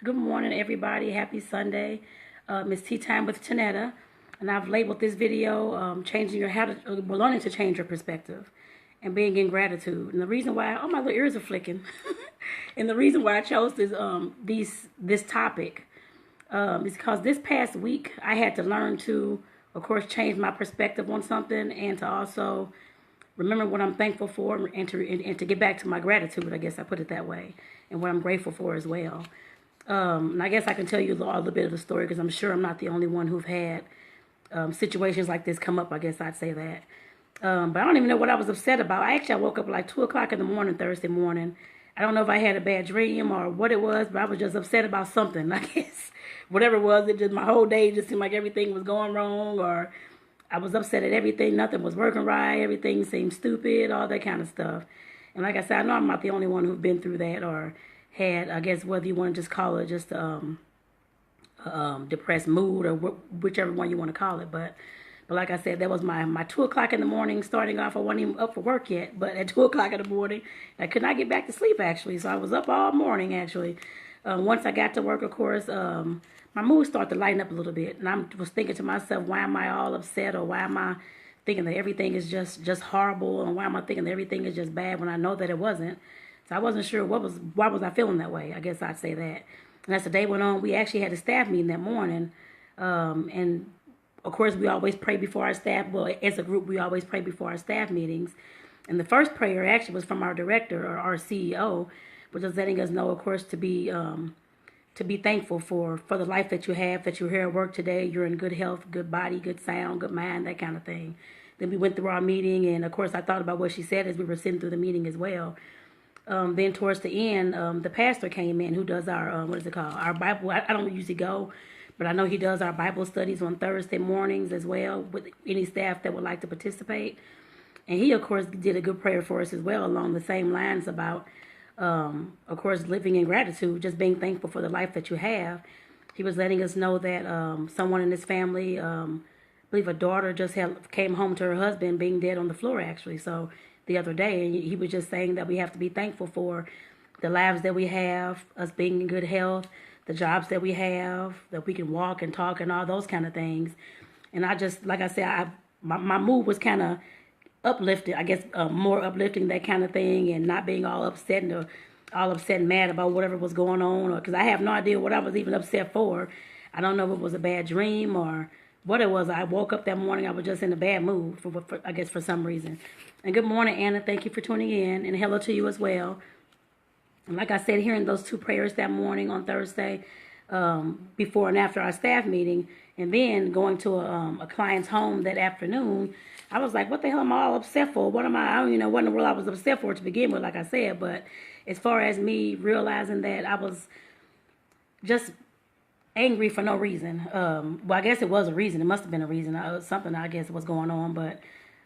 Good morning, everybody. Happy Sunday. It's Tea Time with Tonetta, and I've labeled this video changing your habit, learning to change your perspective, and being in gratitude. And the reason why, oh, my little ears are flicking, and the reason why I chose this topic is because this past week I had to learn to, of course, change my perspective on something, and to also remember what I'm thankful for, and to get back to my gratitude. I guess I put it that way, and what I'm grateful for as well. And I guess I can tell you a little bit of the story because I'm sure I'm not the only one who've had situations like this come up. I guess I'd say that. But I don't even know what I was upset about. I woke up like 2 o'clock in the morning, Thursday morning. I don't know if I had a bad dream or what it was, but I was just upset about something. I guess whatever it was, it just my whole day just seemed like everything was going wrong, or I was upset at everything. Nothing was working right. Everything seemed stupid, all that kind of stuff. And like I said, I know I'm not the only one who's been through that or had, I guess, whether you want to just call it just depressed mood or whichever one you want to call it. But like I said, that was my 2 o'clock in the morning starting off. I wasn't even up for work yet, but at 2 o'clock in the morning, I could not get back to sleep, actually. So I was up all morning, actually. Once I got to work, of course, my mood started to lighten up a little bit. And I was thinking to myself, why am I all upset, or why am I thinking that everything is just horrible, and why am I thinking that everything is just bad when I know that it wasn't? So I wasn't sure why was I feeling that way. I guess I'd say that. And as the day went on, we actually had a staff meeting that morning. And of course, we always pray before our staff. Well, as a group, we always pray before our staff meetings. And the first prayer actually was from our director, or our CEO, which was letting us know, of course, to be thankful for the life that you have, that you're here at work today, you're in good health, good body, good sound, good mind, that kind of thing. Then we went through our meeting, and of course, I thought about what she said as we were sitting through the meeting as well. Then towards the end, the pastor came in who does our, what is it called? Our Bible. I don't usually go, but I know he does our Bible studies on Thursday mornings as well with any staff that would like to participate. And he, of course, did a good prayer for us as well along the same lines about, of course, living in gratitude, just being thankful for the life that you have. He was letting us know that someone in his family, I believe a daughter just came home to her husband being dead on the floor, actually. So the other day, and he was just saying that we have to be thankful for the lives that we have, us being in good health, the jobs that we have, that we can walk and talk and all those kind of things. And I just, like I said, my mood was kind of uplifted, I guess, more uplifting, that kind of thing, and not being all upset and mad about whatever was going on, or because I have no idea what I was even upset for. I don't know if it was a bad dream or what it was. I woke up that morning, I was just in a bad mood, for I guess for some reason. And good morning, Anna. Thank you for tuning in, and hello to you as well. And like I said, hearing those two prayers that morning on Thursday, before and after our staff meeting, and then going to a client's home that afternoon, I was like, what the hell am I all upset for? I don't even know what in the world I was upset for to begin with, like I said. But as far as me realizing that I was just angry for no reason. Well, I guess it was a reason. It must have been a reason. Something, I guess, was going on. But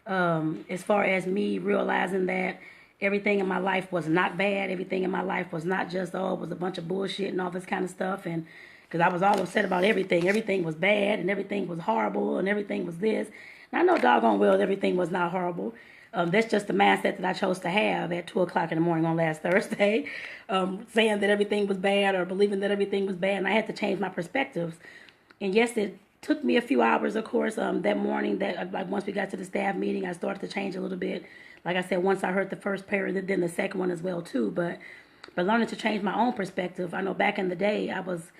as far as me realizing that everything in my life was not bad, everything in my life was not just, it was a bunch of bullshit and all this kind of stuff. And because I was all upset about everything. Everything was bad and everything was horrible and everything was this. And I know doggone well everything was not horrible. That's just the mindset that I chose to have at 2 o'clock in the morning on last Thursday, saying that everything was bad or believing that everything was bad. And I had to change my perspectives. And yes, it took me a few hours, of course, that morning. That like once we got to the staff meeting, I started to change a little bit. Like I said, once I heard the first prayer, then the second one as well, too. But learning to change my own perspective. I know back in the day, I was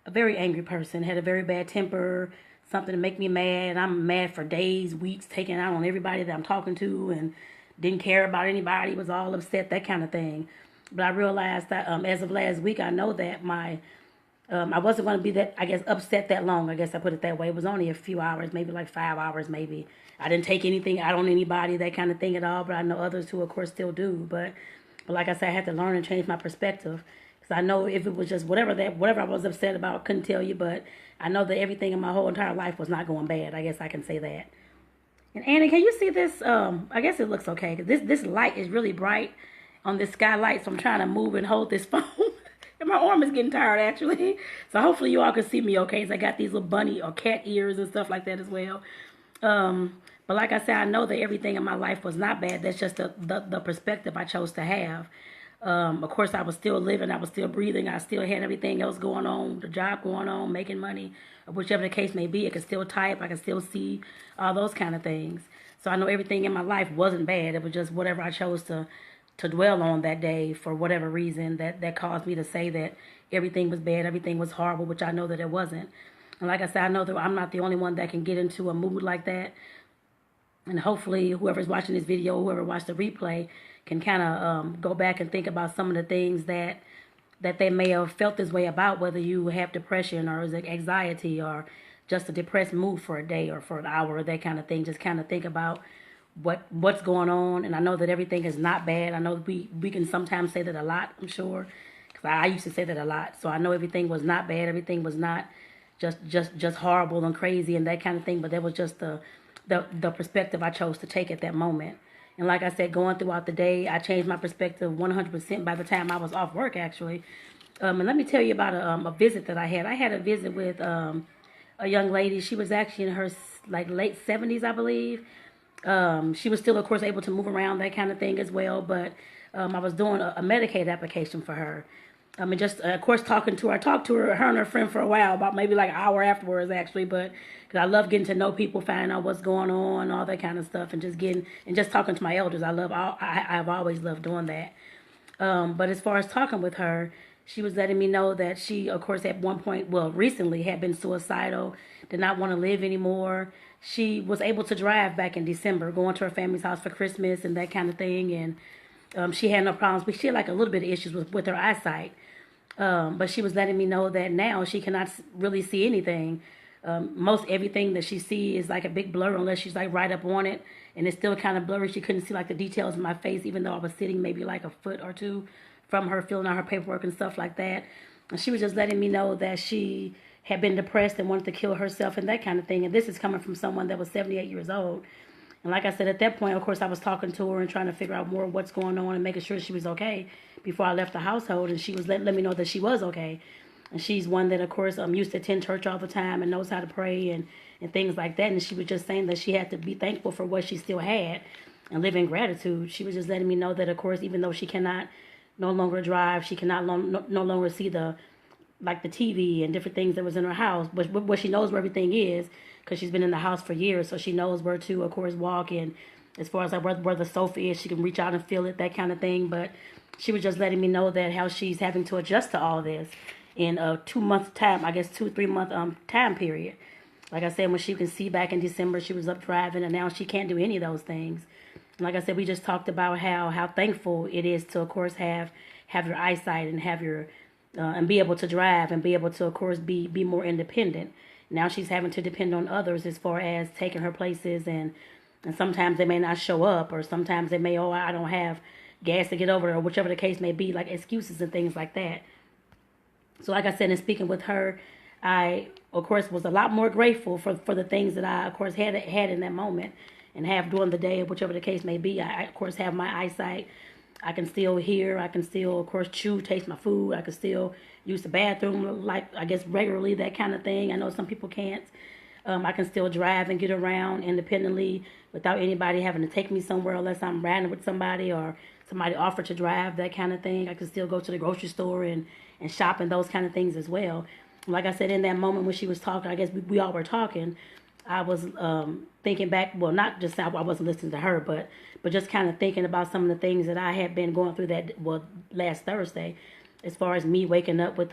a very angry person, had a very bad temper, something to make me mad. I'm mad for days, weeks, taking out on everybody that I'm talking to, and didn't care about anybody, was all upset, that kind of thing. But I realized that as of last week, I know that I wasn't going to be that, I guess, upset that long. I guess I put it that way. It was only a few hours, maybe like 5 hours, maybe. I didn't take anything out on anybody, that kind of thing at all. But I know others who, of course, still do. But like I said, I had to learn and change my perspective. Because I know if it was just whatever I was upset about, I couldn't tell you. But I know that everything in my whole entire life was not going bad. I guess I can say that. And Annie, can you see this? I guess it looks okay. Because this light is really bright on this skylight. So I'm trying to move and hold this phone. And my arm is getting tired, actually. So hopefully you all can see me okay. So I got these little bunny or cat ears and stuff like that as well. But like I said, I know that everything in my life was not bad. That's just the perspective I chose to have. Of course, I was still living. I was still breathing. I still had everything else going on, the job going on, making money, or whichever the case may be. I could still type. I could still see, all those kind of things. So I know everything in my life wasn't bad. It was just whatever I chose to dwell on that day for whatever reason that caused me to say that everything was bad, everything was horrible, which I know that it wasn't. And like I said, I know that I'm not the only one that can get into a mood like that. And hopefully whoever's watching this video, whoever watched the replay, can kind of go back and think about some of the things that they may have felt this way about, whether you have depression or is it anxiety or just a depressed mood for a day or for an hour or that kind of thing. Just kind of think about what's going on. And I know that everything is not bad. I know we can sometimes say that a lot, I'm sure, because I used to say that a lot. So I know everything was not bad. Everything was not just horrible and crazy and that kind of thing. But that was just the perspective I chose to take at that moment. And like I said, going throughout the day, I changed my perspective 100% by the time I was off work, actually. And let me tell you about a visit that I had. I had a visit with a young lady. She was actually in her late 70s, I believe. She was still, of course, able to move around, that kind of thing as well. But I was doing a Medicaid application for her. And just, of course, talking to her. I talked to her and her friend for a while, about maybe like an hour afterwards, actually. But because I love getting to know people, finding out what's going on, all that kind of stuff, and just talking to my elders. I've always loved doing that. But as far as talking with her, she was letting me know that she, of course, at one point, well, recently had been suicidal, did not want to live anymore. She was able to drive back in December, going to her family's house for Christmas and that kind of thing. And she had no problems, but she had like a little bit of issues with her eyesight. But she was letting me know that now she cannot really see anything. Most everything that she sees is like a big blur unless she's like right up on it. And it's still kind of blurry. She couldn't see like the details in my face, even though I was sitting maybe like a foot or two from her, filling out her paperwork and stuff like that. And she was just letting me know that she had been depressed and wanted to kill herself and that kind of thing. And this is coming from someone that was 78 years old. And like I said, at that point, of course, I was talking to her and trying to figure out more of what's going on and making sure she was okay before I left the household. And she was letting me know that she was okay. And she's one that, of course, used to attend church all the time and knows how to pray and things like that. And she was just saying that she had to be thankful for what she still had and live in gratitude. She was just letting me know that, of course, even though she cannot no longer drive, she cannot no longer see the TV and different things that was in her house, but she knows where everything is because she's been in the house for years, so she knows where to, of course, walk, and as far as like where the sofa is, she can reach out and feel it, that kind of thing. But she was just letting me know that how she's having to adjust to all this in a 2-month time, I guess 2-3 month time period. Like I said, when she can see back in December, she was up driving, and now she can't do any of those things. And like I said, we just talked about how thankful it is to, of course, have your eyesight and have your and be able to drive and be able to, of course, be more independent. Now she's having to depend on others as far as taking her places, and sometimes they may not show up, or sometimes they may, I don't have gas to get over there, or whichever the case may be, like excuses and things like that. So like I said, in speaking with her, I, of course, was a lot more grateful for the things that I, of course, had in that moment and have during the day, whichever the case may be. I, of course, have my eyesight. I can still hear. I can still, of course, taste my food. I can still use the bathroom, like, I guess, regularly, that kind of thing. I know some people can't. I can still drive and get around independently without anybody having to take me somewhere unless I'm riding with somebody or somebody offered to drive, that kind of thing. I can still go to the grocery store and shop and those kind of things as well. Like I said, in that moment when she was talking, I guess we all were talking, I was thinking back, well, not just I wasn't listening to her, but just kind of thinking about some of the things that I had been going through last Thursday, as far as me waking up with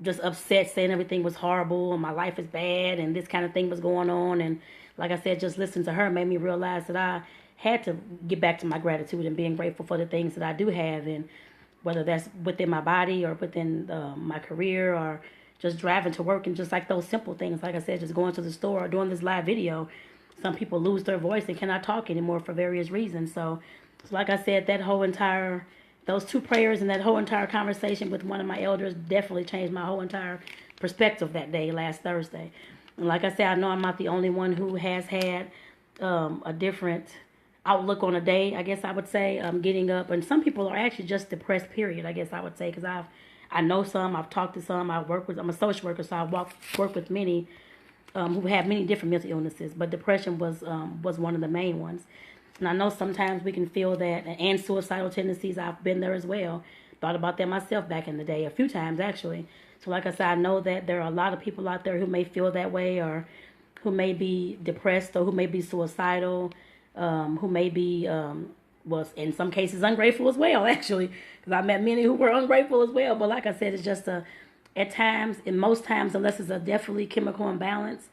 just upset, saying everything was horrible and my life is bad and this kind of thing was going on. And like I said, just listening to her made me realize that I had to get back to my gratitude and being grateful for the things that I do have, and whether that's within my body or within my career or just driving to work, and just like those simple things, like I said, just going to the store or doing this live video. Some people lose their voice and cannot talk anymore for various reasons. So like I said, those 2 prayers and that whole entire conversation with one of my elders definitely changed my whole entire perspective that day, last Thursday. And like I said, I know I'm not the only one who has had a different outlook on a day, I guess I would say, getting up. And some people are actually just depressed, period, I guess I would say, because I know some, I've talked to some, I'm a social worker, so I've worked with many who have many different mental illnesses, but depression was one of the main ones. And I know sometimes we can feel that, and suicidal tendencies. I've been there as well. Thought about that myself back in the day, a few times actually. So like I said, I know that there are a lot of people out there who may feel that way, or who may be depressed, or who may be suicidal, who may be, well, in some cases ungrateful as well, actually. Because I met many who were ungrateful as well. But like I said, it's just at times, in most times, unless it's a definitely chemical imbalance,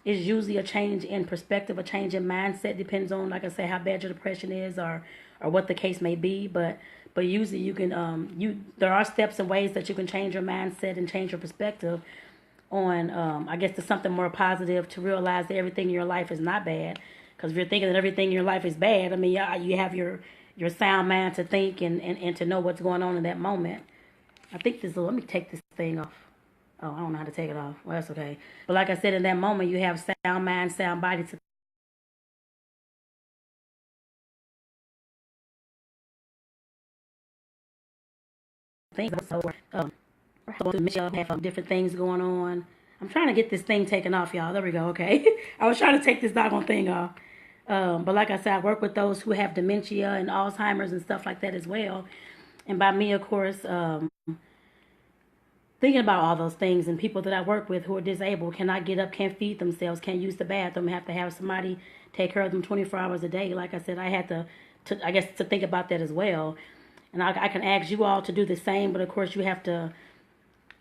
it's usually a change in perspective, a change in mindset. Depends on, like I say, how bad your depression is, or what the case may be. But usually you can there are steps and ways that you can change your mindset and change your perspective on I guess to something more positive, to realize that everything in your life is not bad. Because if you're thinking that everything in your life is bad, I mean, you have your sound mind to think and to know what's going on in that moment. I think this. Let me take this thing off. Oh, I don't know how to take it off. Well, that's okay. But like I said, in that moment, you have sound mind, sound body to think. So, have different things going on. I'm trying to get this thing taken off, y'all. There we go. Okay. I was trying to take this doggone thing off. But like I said, I work with those who have dementia and Alzheimer's and stuff like that as well. And by me, of course, thinking about all those things, and people that I work with who are disabled, cannot get up, can't feed themselves, can't use the bathroom, have to have somebody take care of them 24 hours a day. Like I said, I had to I guess, to think about that as well. And I can ask you all to do the same, but of course you have to,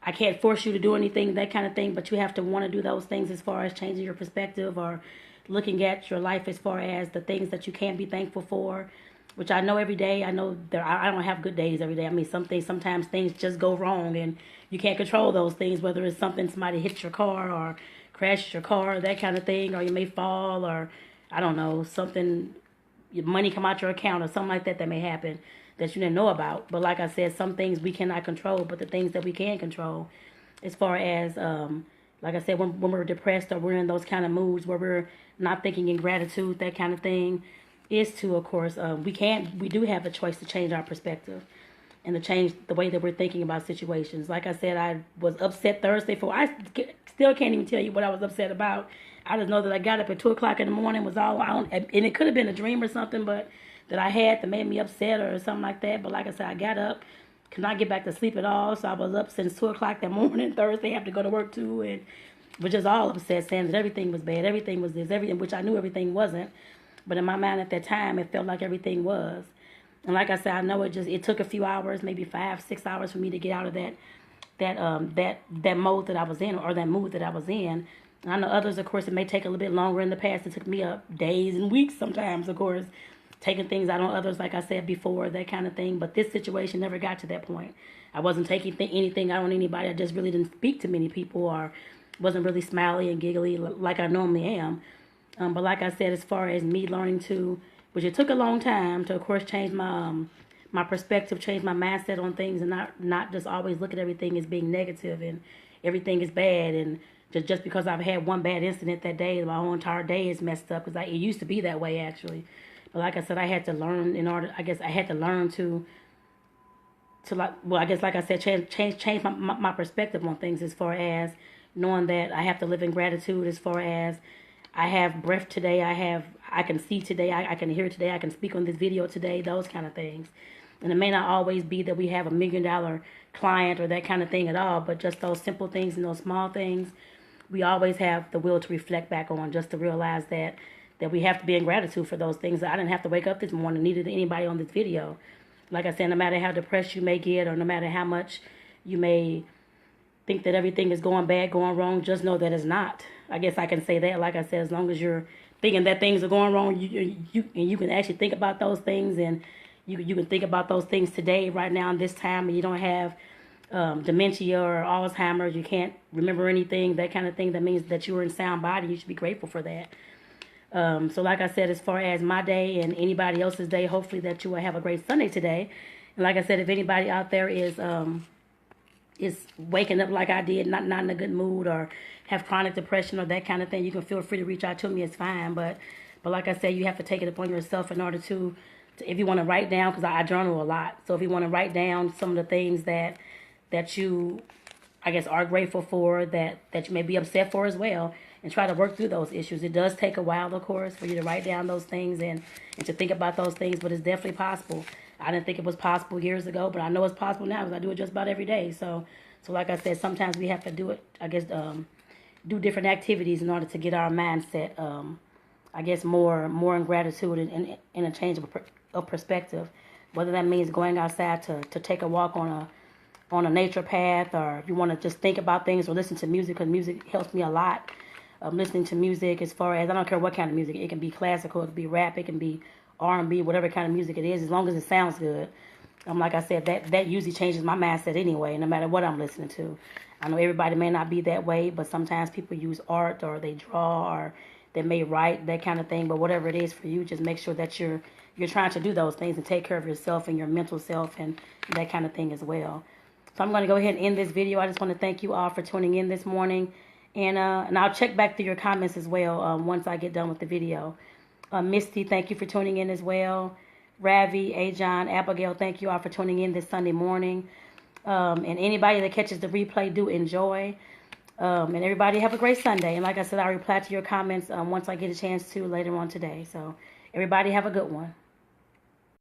I can't force you to do anything, that kind of thing, but you have to want to do those things as far as changing your perspective, or looking at your life as far as the things that you can be thankful for, which I know every day. I know I don't have good days every day. I mean, sometimes things just go wrong, and you can't control those things, whether it's something, somebody hits your car or crashes your car, that kind of thing, or you may fall, or I don't know, something, your money come out your account or something like that may happen that you didn't know about. But like I said, some things we cannot control, but the things that we can control, as far as like I said, when we're depressed or we're in those kind of moods where we're not thinking in gratitude, that kind of thing, is to, of course, we do have a choice to change our perspective and to change the way that we're thinking about situations. Like I said, I was upset Thursday still can't even tell you what I was upset about. I just know that I got up at 2 o'clock in the morning, was all on, and it could have been a dream or something, but that I had that made me upset or something like that. But like I said, I got up, could not get back to sleep at all, so I was up since 2 o'clock that morning. Thursday, I have to go to work too, and was just all upset, saying that everything was bad, everything was this, everything, which I knew everything wasn't. But in my mind at that time, it felt like everything was. And like I said, I know it took a few hours, maybe 5-6 hours for me to get out of that mode that I was in, or that mood that I was in. And I know others, of course, it may take a little bit longer. In the past, it took me days and weeks sometimes, of course, taking things out on others, like I said before, that kind of thing. But this situation never got to that point. I wasn't taking anything out on anybody. I just really didn't speak to many people, or wasn't really smiley and giggly like I normally am. But like I said, as far as me learning to, which it took a long time to, of course, change my perspective, change my mindset on things, and not just always look at everything as being negative and everything is bad, and just because I've had one bad incident that day, my whole entire day is messed up, because it used to be that way, actually. But like I said, I had to learn I had to learn to like I said, change my perspective on things, as far as knowing that I have to live in gratitude, as far as I have breath today, I can see today, I can hear today, I can speak on this video today, those kind of things. And it may not always be that we have $1 million client or that kind of thing at all, but just those simple things and those small things, we always have the will to reflect back on, just to realize that we have to be in gratitude for those things. I didn't have to wake up this morning, neither did anybody on this video. Like I said, no matter how depressed you may get, or no matter how much you may think that everything is going bad, going wrong, just know that it's not. I guess I can say that. Like I said, as long as you're thinking that things are going wrong, you can actually think about those things, and you can think about those things today, right now, in this time, and you don't have dementia or Alzheimer's, you can't remember anything, that kind of thing. That means that you're in sound body. You should be grateful for that. So like I said, as far as my day and anybody else's day, hopefully that you will have a great Sunday today. And like I said, if anybody out there is waking up like I did, not in a good mood, or have chronic depression or that kind of thing, you can feel free to reach out to me. It's fine. But like I said, you have to take it upon yourself in order to if you want to write down, because I journal a lot. So if you want to write down some of the things that you, I guess, are grateful for, that you may be upset for as well, and try to work through those issues. It does take a while, of course, for you to write down those things and to think about those things, but it's definitely possible. I didn't think it was possible years ago, but I know it's possible now because I do it just about every day. So like I said, sometimes we have to do it, I guess, do different activities in order to get our mindset, I guess, more in gratitude and in a change of perspective. Whether that means going outside to take a walk on a nature path, or if you want to just think about things or listen to music, because music helps me a lot. Listening to music, as far as, I don't care what kind of music. It can be classical, it can be rap, it can be R&B, whatever kind of music it is, as long as it sounds good. Like I said, that usually changes my mindset anyway, no matter what I'm listening to. I know everybody may not be that way, but sometimes people use art, or they draw, or they may write, that kind of thing. But whatever it is for you, just make sure that you're trying to do those things and take care of yourself and your mental self and that kind of thing as well. So I'm going to go ahead and end this video. I just want to thank you all for tuning in this morning. And I'll check back through your comments as well once I get done with the video. Misty, thank you for tuning in as well. Ravi, Ajon, Abigail, thank you all for tuning in this Sunday morning. And anybody that catches the replay, do enjoy. And everybody have a great Sunday. And like I said, I'll reply to your comments once I get a chance to later on today. So everybody have a good one.